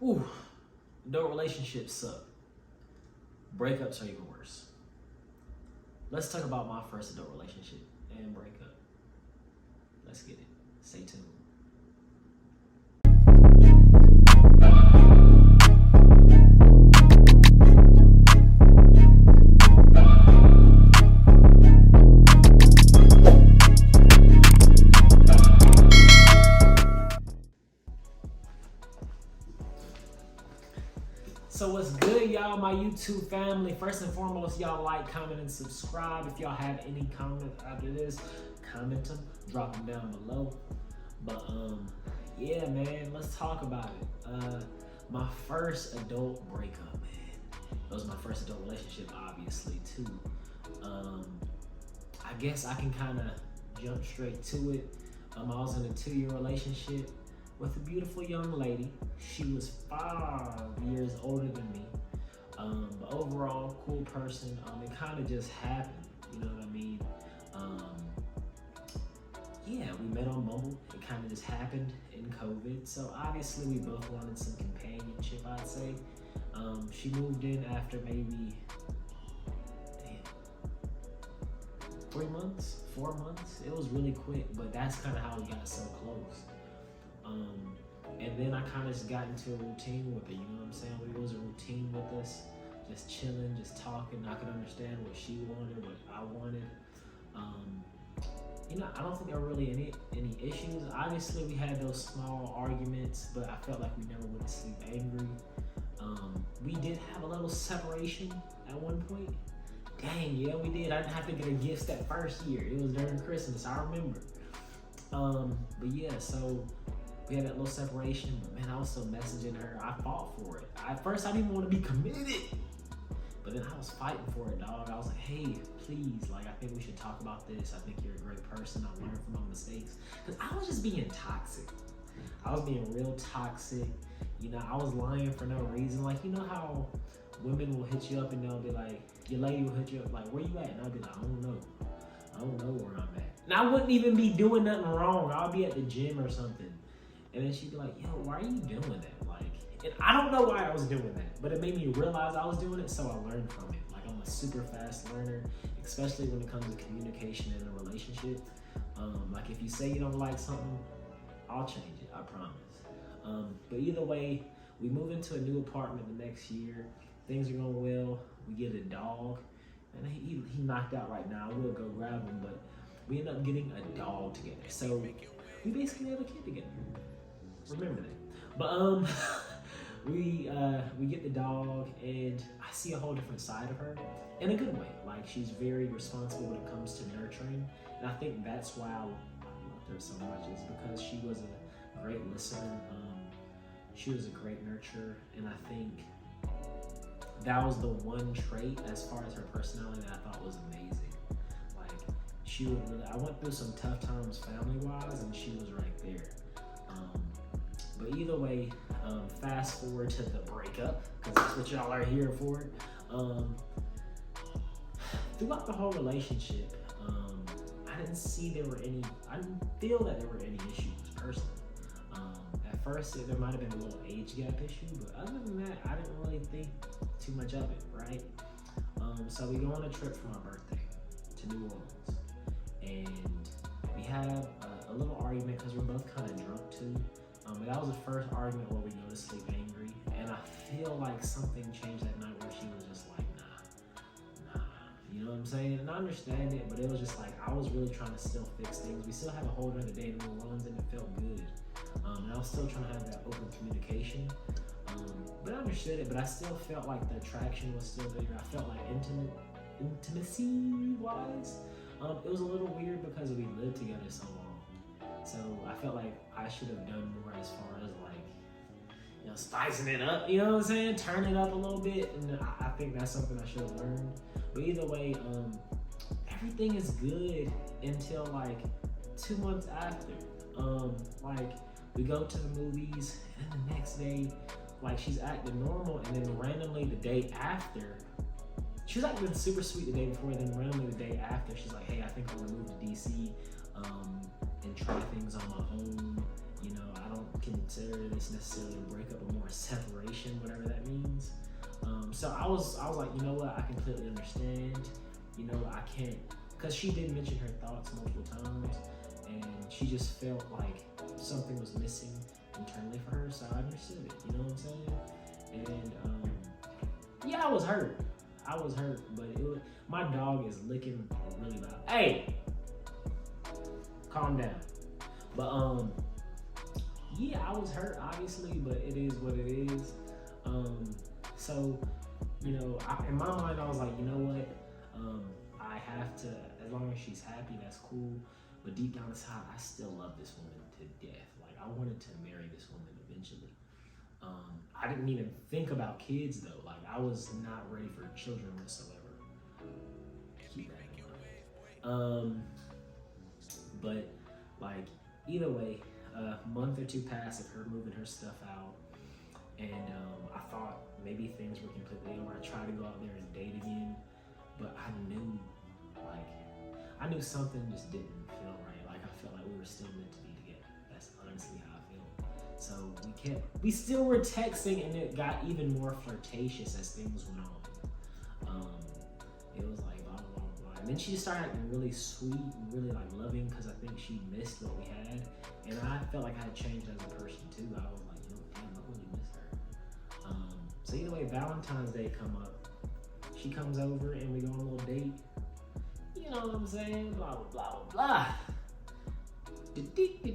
Ooh, adult relationships suck. Breakups are even worse. Let's talk about my first adult relationship and breakup. Let's get it. Stay tuned. So what's good, y'all, my YouTube family? First and foremost, y'all like, comment, and subscribe. If y'all have any comments after this, comment them, drop them down below. But yeah, man, let's talk about it. My first adult breakup, man. It was my first adult relationship, obviously, too. I guess I can kind of jump straight to it. I was in a 2-year relationship with a beautiful young lady. She was 5 years older than me. But overall, cool person. It kind of just happened, you know what I mean? Yeah, we met on Bumble. It kind of just happened in COVID. So obviously we both wanted some companionship, I'd say. She moved in after maybe, 3 months, 4 months. It was really quick, but that's kind of how we got so close. And then I kind of just got into a routine with it, you know what I'm saying? It was a routine with us, just chilling, just talking. I could understand what she wanted, what I wanted. You know, I don't think there were really any issues. Obviously, we had those small arguments, but I felt like we never went to sleep angry. We did have a little separation at one point. Dang, yeah, we did. I didn't have to get her gifts that first year. It was during Christmas, I remember. But yeah, so we had that little separation, but man, I was still messaging her. I fought for it. At first, I didn't even want to be committed, but then I was fighting for it, dog. I was like, hey, please, like, I think we should talk about this. I think you're a great person. I learned from my mistakes. Because I was just being toxic. I was being real toxic. You know, I was lying for no reason. Like, you know how women will hit you up and they'll be like, your lady will hit you up like, where you at? And I'll be like, I don't know. I don't know where I'm at. And I wouldn't even be doing nothing wrong. I'll be at the gym or something. And then she'd be like, yo, why are you doing that? Like, and I don't know why I was doing that, but it made me realize I was doing it, so I learned from it. Like, I'm a super fast learner, especially when it comes to communication in a relationship. Like, if you say you don't like something, I'll change it, I promise. But either way, we move into a new apartment the next year. Things are going well. We get a dog, and he knocked out right now. We'll go grab him, but we end up getting a dog together. So we basically have a kid together. Remember that. But we get the dog, and I see a whole different side of her in a good way. Like, she's very responsible when it comes to nurturing, and I think that's why I loved her so much, is because she was a great listener. She was a great nurturer, and I think that was the one trait as far as her personality that I thought was amazing. Like, she would really, I went through some tough times family-wise, and she was right there. But either way, fast forward to the breakup, because that's what y'all are here for. Throughout the whole relationship, I didn't feel that there were any issues personally. At first, there might have been a little age gap issue, but other than that, I didn't really think too much of it, right? So we go on a trip for my birthday to New Orleans, and we have a little argument because we're both kind of drunk too. But that was the first argument where we go to sleep angry, and I feel like something changed that night where she was just like, nah, you know what I'm saying? And I understand it, but it was just like, I was really trying to still fix things. We still had a whole other day in New Orleans, and it felt good. And I was still trying to have that open communication. But I understood it, but I still felt like the attraction was still there. I felt like intimacy-wise, it was a little weird because we lived together so long. So I felt like I should have done more as far as, like, you know, spicing it up, you know what I'm saying? Turn it up a little bit, and I think that's something I should have learned. But either way, everything is good until like 2 months after. Like, we go to the movies, and then the next day, like, she's acting normal, and then randomly the day after, she was acting super sweet the day before, and then randomly the day after, she's like, hey, I think I'm gonna move to DC and try things on my own. You know, I don't consider this it's necessarily a breakup, but more a separation, whatever that means. So I was like, you know what? I completely understand. You know, I can't, because she did mention her thoughts multiple times, and she just felt like something was missing internally for her. So I understood it. You know what I'm saying? And yeah, I was hurt. But my dog is licking really loud. Hey, calm down. But yeah, I was hurt obviously, but it is what it is. So you know, in my mind, I was like, you know what? I have to, as long as she's happy, that's cool. But deep down inside, I still love this woman to death. Like, I wanted to marry this woman eventually. I didn't even think about kids though. Like, I was not ready for children whatsoever. Keep that in mind. But like, either way, a month or two passed of her moving her stuff out, and I thought maybe things were completely over. I tried to go out there and date again, but I knew something just didn't feel right. Like, I felt like we were still meant to be together. That's honestly how I feel. So we still were texting, and it got even more flirtatious as things went on. It was like blah, blah, blah. And then she just started acting really sweet and really like loving, because I think she missed what we had. And I felt like I had changed as a person too. I was like, you know, damn, I really miss her. So either way, Valentine's Day come up. She comes over and we go on a little date. You know what I'm saying? Blah, blah, blah, blah, blah.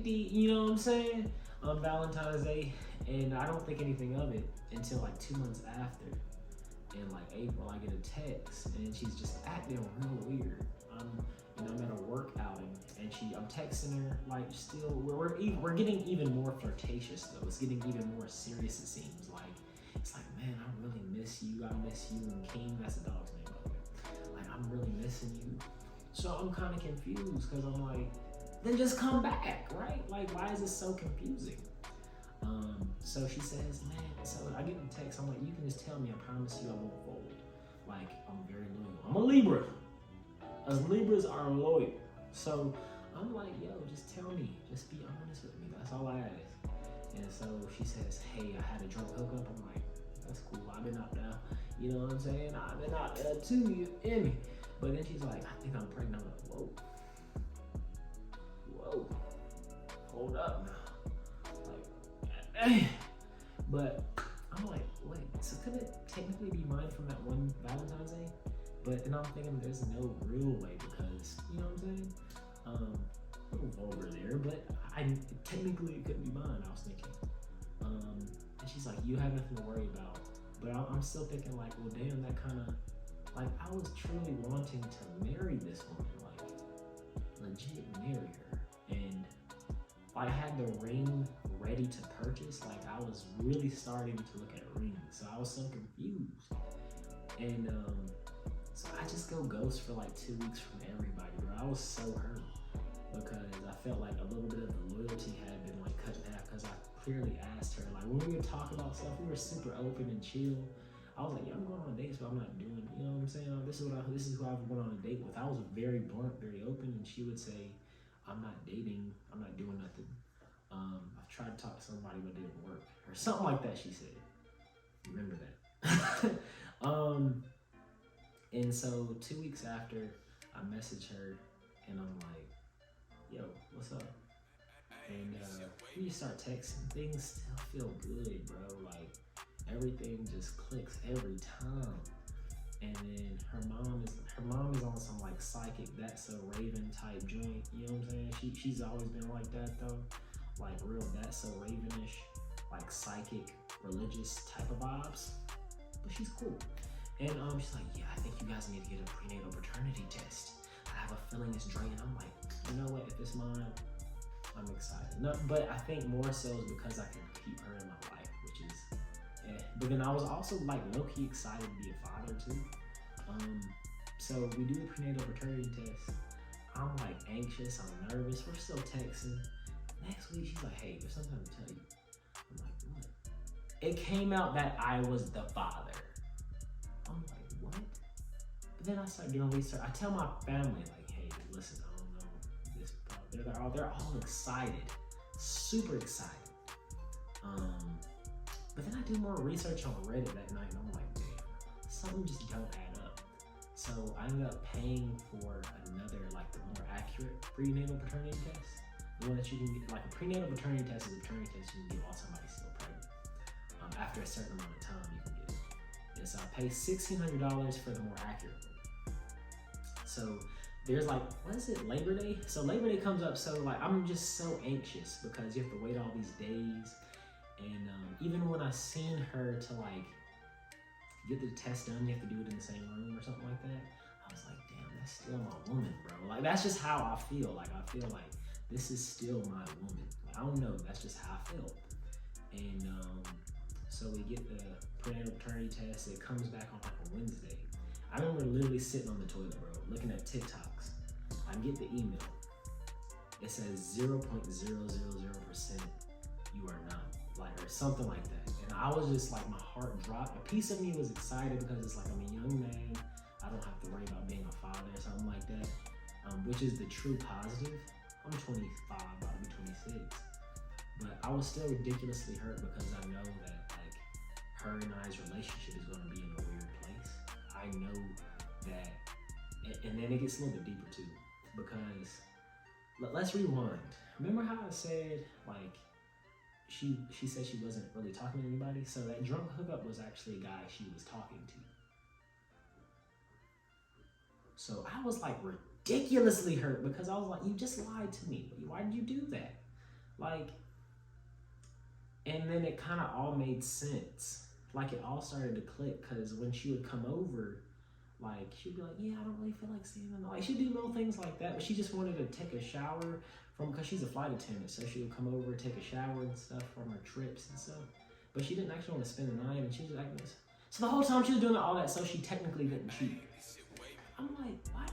You know what I'm saying? On Valentine's Day. And I don't think anything of it until like 2 months after. In like April, I get a text and she's just acting real weird. You know, I'm at a work outing and I'm texting her like still, we're getting even more flirtatious though. It's getting even more serious, it seems like. It's like, man, I really miss you. I miss you. And King, that's the dog's name, by the way. Like, I'm really missing you. So I'm kind of confused because I'm like, then just come back, right? Like, why is this so confusing? So she says, man, so I get the text. I'm like, you can just tell me, I promise you I won't fold. Like, I'm very loyal. I'm a Libra. As Libras are loyal. So I'm like, yo, just tell me. Just be honest with me. That's all I ask. And so she says, hey, I had a drunk hookup. I'm like, that's cool. I've been out there. You know what I'm saying? I've been out there too. You hear me? But then she's like, I think I'm pregnant. I'm like, whoa. Hold up now. Like, but I'm like, wait, so could it technically be mine from that one Valentine's Day? But then I'm thinking there's no real way because, you know what I'm saying? A little vulgar there, but technically it couldn't be mine, I was thinking. And she's like, you have nothing to worry about. But I'm still thinking like, well, damn, that kind of, like, I was truly wanting to marry this woman, like, legit marry her. And I had the ring ready to purchase. Like, I was really starting to look at rings. So I was so confused. And so I just go ghost for like 2 weeks from everybody, bro. I was so hurt because I felt like a little bit of the loyalty had been like cut in half because I clearly asked her, like, when we would talk about stuff, we were super open and chill. I was like, yeah, I'm going on dates, but I'm not doing, you know what I'm saying? This is who I've gone on a date with. I was very blunt, very open, and she would say, I'm not dating, I'm not doing nothing. I've tried to talk to somebody, but it didn't work. Or something like that, she said. Remember that. And so 2 weeks after, I message her, and I'm like, yo, what's up? And we start texting. Things still feel good, bro. Like, everything just clicks every time. And then her mom is on some like psychic, that's a Raven type joint. You know what I'm saying? She's always been like that though, like real that's so Ravenish, like psychic, religious type of vibes. But she's cool. And she's like, yeah, I think you guys need to get a prenatal paternity test. I have a feeling it's draining. I'm like, you know what? If it's mine, I'm excited. No, but I think more so is because I can keep her in my life, which is. Yeah. But then I was also like low-key excited to be a father too. So we do the prenatal paternity test. I'm like anxious, I'm nervous, we're still texting. Next week she's like, hey, there's something to tell you. I'm like, what? It came out that I was the father. I'm like, what? But then I start doing research. I tell my family, like, hey, listen, I don't know this. They're all excited, super excited. But then I do more research on Reddit that night, and I'm like, damn, something just don't add up. So I ended up paying for another, like the more accurate prenatal paternity test. The one that you can get, like a prenatal paternity test is a paternity test you can get while somebody's still pregnant. After a certain amount of time, you can get it. And so I paid $1,600 for the more accurate one. So there's like, what is it, Labor Day? So Labor Day comes up, so like I'm just so anxious because you have to wait all these days. And even when I seen her to like get the test done, you have to do it in the same room or something like that. I was like, damn, that's still my woman, bro. Like that's just how I feel. Like I feel like this is still my woman. Like, I don't know, that's just how I felt. And so we get the prenatal paternity test. It comes back on like a Wednesday. I remember literally sitting on the toilet, bro, looking at TikToks. I get the email. It says 0.000% you are not. Like, or something like that. And I was just like, my heart dropped. A piece of me was excited because it's like, I'm a young man. I don't have to worry about being a father or something like that, which is the true positive. I'm 25, about to be 26. But I was still ridiculously hurt because I know that like her and I's relationship is gonna be in a weird place. I know that, and then it gets a little bit deeper too, because let's rewind. Remember how I said like, she said she wasn't really talking to anybody? So that drunk hookup was actually a guy she was talking to. So I was like ridiculously hurt because I was like, you just lied to me. Why did you do that? Like, and then it kind of all made sense. Like it all started to click because when she would come over, like she'd be like, yeah, I don't really feel like seeing them. Like she'd do little things like that, but she just wanted to take a shower because she's a flight attendant, so she would come over, take a shower and stuff from her trips and stuff. But she didn't actually want to spend the night, and she was like this. So the whole time she was doing all that, so she technically didn't cheat. I'm like, why?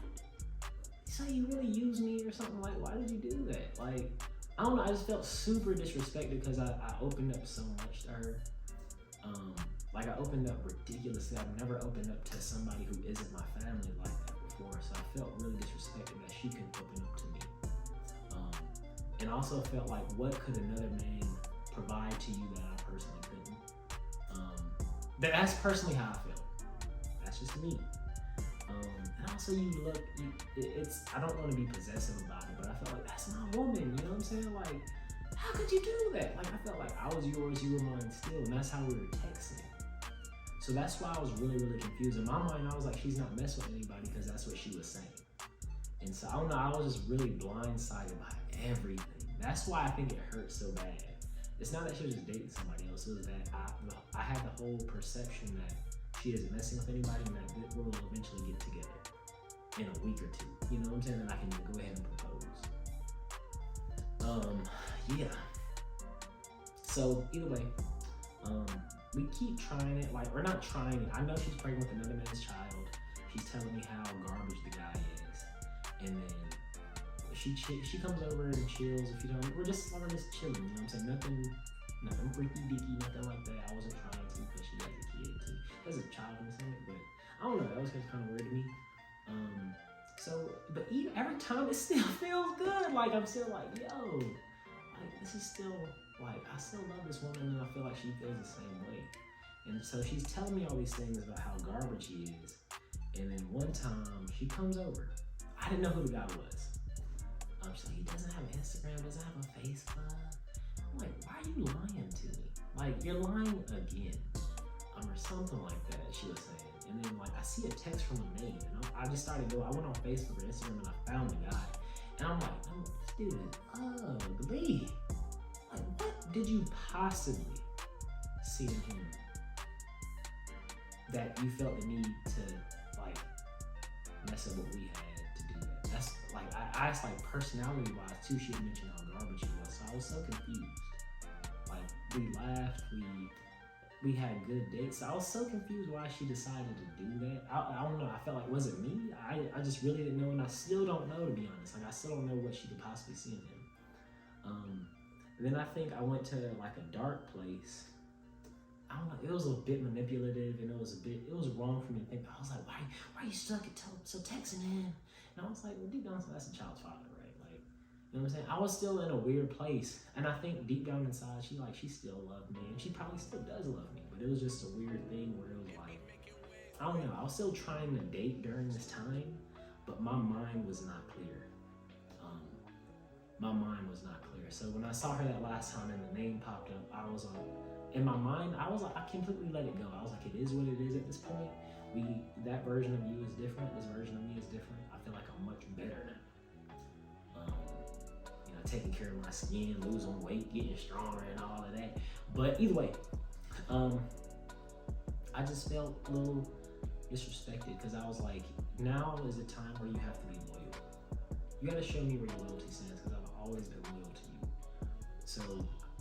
So you really use me or something? Like, why did you do that? Like, I don't know. I just felt super disrespected because I opened up so much to her. Like I opened up ridiculously. I've never opened up to somebody who isn't my family like that before. So I felt really disrespected that she couldn't open up to me. And also felt like, what could another man provide to you that I personally couldn't? That's personally how I feel. That's just me. And also it's, I don't want to be possessive about it, but I felt like that's my woman, you know what I'm saying? Like, how could you do that? Like, I felt like I was yours, you were mine still, and that's how we were texting. So that's why I was really, really confused. In my mind, I was like, she's not messing with anybody because that's what she was saying. And so, I don't know, I was just really blindsided by everything. That's why I think it hurt so bad. It's not that she was just dating somebody else, it was that I had the whole perception that she isn't messing with anybody and that we'll eventually get together in a week or two. You know what I'm saying? And I can go ahead and propose. Yeah. So either way, we keep trying it. Like, we're not trying it. I know she's pregnant with another man's child. She's telling me how garbage the guy is, and then she comes over and chills. If you don't, we're just chilling. You know what I'm saying? Nothing freaky deaky, nothing like that. I wasn't trying to because she has a kid too. As a child in the stomach, but I don't know. That was kind of weird to me. But even every time it still feels good. Like I'm still like, yo, like this is still like I still love this woman, and I feel like she feels the same way. And so she's telling me all these things about how garbage he is. And then one time she comes over. I didn't know who the guy was. She's like, he doesn't have an Instagram, doesn't have a Facebook. I'm like, why are you lying to me? Like, you're lying again. Or something like that, she was saying. And then, like, I see a text from a name, and I just started going, I went on Facebook or Instagram, and I found the guy. And I'm like, oh, this dude is ugly. Like, what did you possibly see in him that you felt the need to, like, mess up what we had to do that? That's, like, I asked, like, personality-wise, too, she had mentioned how garbage he was, so I was so confused. Like, we laughed, we had good dates. I was so confused why she decided to do that. I don't know. I felt like, was it me? I just really didn't know, and I still don't know, to be honest. Like, I still don't know what she could possibly see in him. And then I think I went to like a dark place. I don't know. It was a bit manipulative, and it was wrong for me to think. I was like, why are you stuck at so texting him? And I was like, well, deep down, so that's a child's father, right? Like, You know what I'm saying? I was still in a weird place, and I think deep down inside, she still loved me, and she probably still does love me. But it was just a weird thing where it was like, I don't know. I was still trying to date during this time, but my mind was not clear. My mind was not clear. So when I saw her that last time and the name popped up, I was in my mind, I was like, I completely let it go. I was like, it is what it is at this point. That version of you is different. This version of me is different. I feel like I'm much better now. Taking care of my skin, losing weight, getting stronger, and all of that. But either way, I just felt a little disrespected because I was like, now is the time where you have to be loyal. You got to show me where your loyalty stands because I've always been loyal to you. So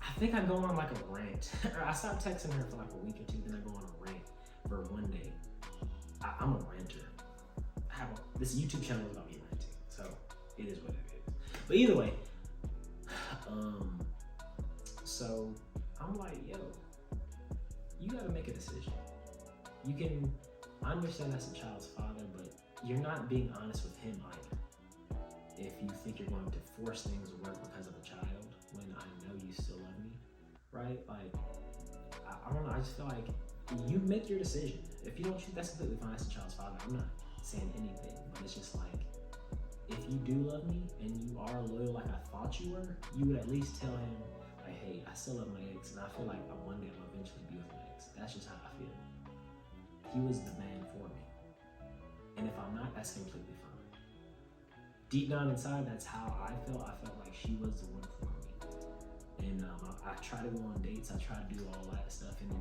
I think I go on like a rant. I stopped texting her for like a week or two, then I go on a rant for one day. I'm a ranter. This YouTube channel is about me ranting, so it is what it is. But either way, so I'm like, yo, you gotta make a decision. I understand that's a child's father, but you're not being honest with him either. If you think you're going to force things to work because of a child, when I know you still love me, right? Like, I don't know, I just feel like you make your decision. If you don't choose, that's completely fine, that's a child's father. I'm not saying anything, but it's just like, if you do love me and you are loyal like I thought you were, you would at least tell him, like, hey, I still love my ex, and I feel like one day I'll eventually be with my ex. That's just how I feel. He was the man for me. And if I'm not, that's completely fine. Deep down inside, that's how I felt. I felt like she was the one for me. And I try to go on dates, I try to do all that stuff, and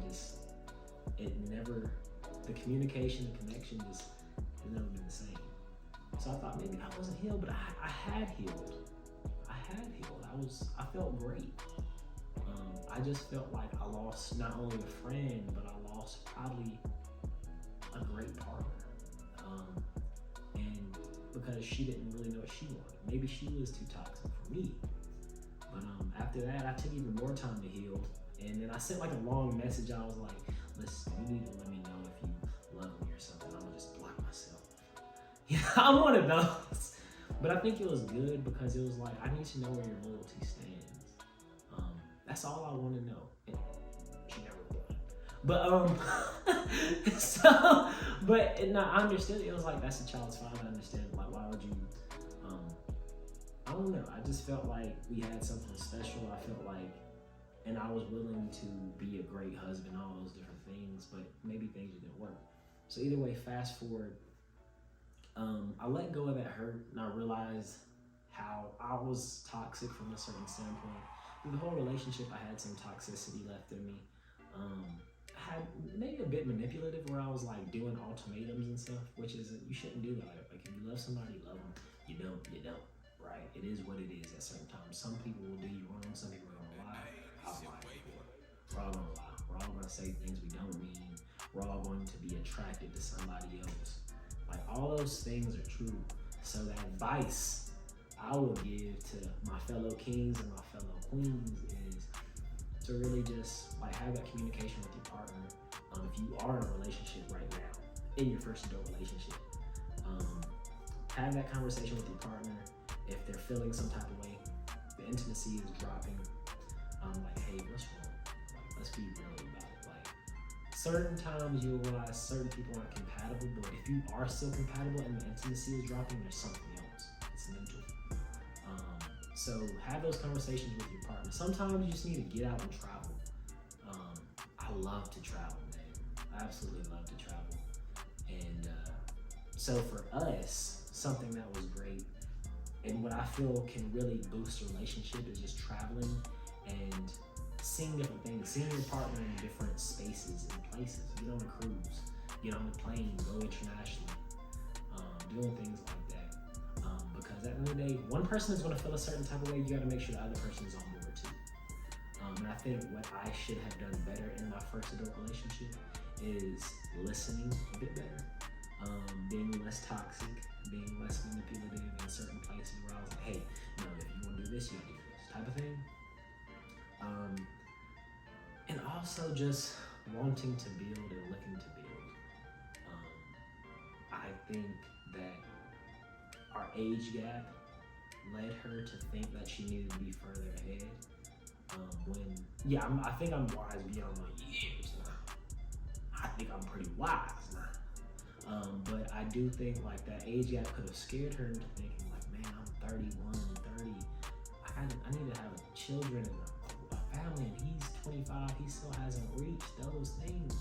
the communication, the connection has never been the same. So I thought maybe I wasn't healed, but I had healed. I felt great. I just felt like I lost not only a friend, but I lost probably a great partner. And because she didn't really know what she wanted. Maybe she was too toxic for me. But after that, I took even more time to heal. And then I sent like a long message. I was like, listen, you need to let me know if you love me or something. I'm gonna just block myself. Yeah, I'm one of those. But I think it was good because it was like, I need to know where your loyalty stands. That's all I want to know. And she never replied. But no, I understood. It was like, that's a child's father. I understand. Like, why would you? I don't know. I just felt like we had something special. I felt like, and I was willing to be a great husband, all those different things. But maybe things didn't work. So either way, fast forward. I let go of that hurt, and I realized how I was toxic from a certain standpoint. Through the whole relationship, I had some toxicity left in me. I had maybe a bit manipulative, where I was like doing ultimatums and stuff, which is, you shouldn't do that. Like, if you love somebody, love them. You don't, right? It is what it is at certain times. Some people will do you wrong, some people are gonna lie. I've lied before. We're all gonna lie. We're all gonna say things we don't mean. We're all going to be attracted to somebody else. Like, all those things are true. So the advice I will give to my fellow kings and my fellow queens is to really just like have that communication with your partner. If you are in a relationship right now, in your first adult relationship, have that conversation with your partner. If they're feeling some type of way, the intimacy is dropping, like, hey, what's wrong? Like, let's be real about it. Like, certain times you'll realize certain people aren't compatible, but if you are still compatible and the intimacy is dropping, there's something else. It's mental. So have those conversations with your partner. Sometimes you just need to get out and travel. I love to travel, man. I absolutely love to travel. And so for us, something that was great and what I feel can really boost a relationship is just traveling and seeing different things, seeing your partner in different spaces and places. Get on a cruise, get on a plane, go internationally, doing things like that. Because at the end of the day, one person is going to feel a certain type of way. You got to make sure the other person is on board too. And I think what I should have done better in my first adult relationship is listening a bit better, being less toxic, being less manipulative in certain places where I was like, hey, if you want to do this, you gotta do this type of thing. And also just wanting to build and looking to build. I think that our age gap led her to think that she needed to be further ahead. I think I'm wise beyond my years now. I think I'm pretty wise now. But I do think like that age gap could have scared her into thinking like, man, I'm 31, 30. I need to have children and a family, and he's 25. He still hasn't reached those things.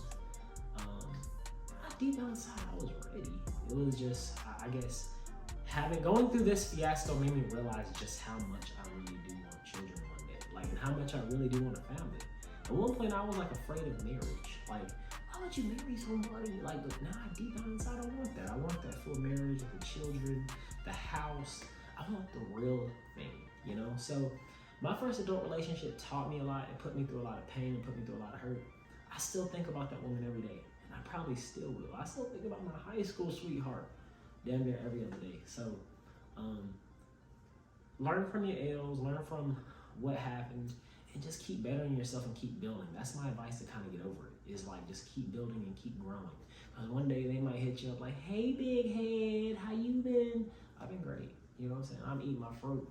Deep down inside, I was ready. It was just, I guess, going through this fiasco made me realize just how much I really do want children one day. Like, and how much I really do want a family. At one point, I was like afraid of marriage. Like, why would you marry somebody? Like, but now deep down inside, I want that. I want that full marriage with the children, the house. I want the real thing, you know? So my first adult relationship taught me a lot. It put me through a lot of pain. It put me through a lot of hurt. I still think about that woman every day. And I probably still will. I still think about my high school sweetheart damn near every other day. So learn from your L's, learn from what happened, and just keep bettering yourself and keep building. That's my advice to kind of get over it, is like just keep building and keep growing. Because one day they might hit you up like, hey, big head, how you been? I've been great. You know what I'm saying? I'm eating my fruit.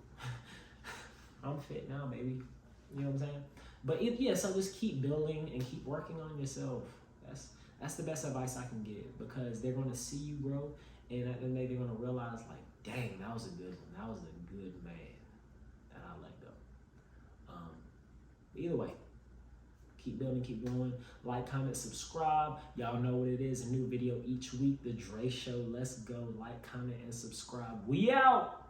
I'm fit now, baby. You know what I'm saying? But so just keep building and keep working on yourself. That's the best advice I can give, because they're going to see you grow, and at the end of the day, they're going to realize like, dang, that was a good one. That was a good man that I let go. Either way, keep building, keep growing. Like, comment, subscribe. Y'all know what it is. A new video each week. The Dre Show. Let's go. Like, comment, and subscribe. We out.